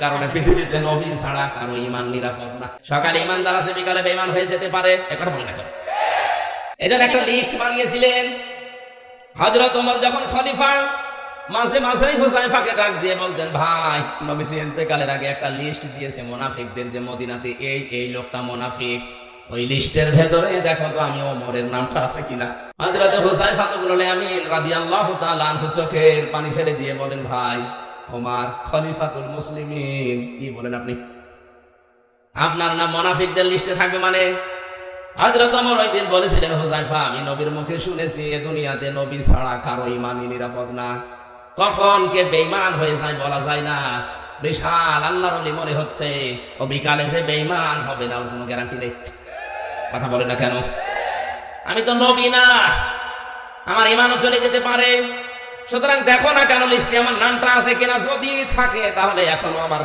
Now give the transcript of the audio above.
কারণে পৃথিবীতে নবী ছাড়া কারো ঈমান নিরাপদ না। সকালে ঈমানদার আছে, বিকালে বেঈমান হয়ে যেতে পারে, একথা বলে না কেন? এজন্য একটা লিস্ট বানিয়েছিলেন হযরত ওমর যখন খলিফা। মাঝে মাঝেই হুযায়ফাকে ডাক দিয়ে বলতেন, ভাই নবীজি ইন্তেকালের আগে একটা লিস্ট দিয়েছে মুনাফিকদের, যে মদিনাতে এই লোকটা মুনাফিক, ওই লিস্টের ভেতরে দেখো তো আমি ওমরের নামটা আছে কিনা। হযরত হুযায়ফা আমিন রাদিয়াল্লাহু তাআলা আনহু চোখের পানি ফেলে দিয়ে বলেন, ভাই ওমর খলিফাতুল মুসলিমিন, কি বলেন আপনি? আপনার নাম মুনাফিকদের লিস্টে থাকবে মানে? হযরত ওমর ওই দিন বলেছিলেন, হুযায়ফা আমি নবীর মুখে শুনেছি এ দুনিয়াতে নবী ছাড়া কারো ঈমানই নিরাপদ না। কখন কে বেঈমান হয়ে যায় বলা যায় না। বিশাল আল্লাহর ওলি মনে হচ্ছে, ও বিকালে যে বেঈমান হবে না ওর কোনো গ্যারান্টি নেই। কথা বলে না কেন? আমি তো নবী না, আমার ঈমানও চলে যেতে পারে। সুতরাং দেখো না কেন লিস্টে আমার নামটা আছে কিনা, যদি থাকে তাহলে এখনো আমার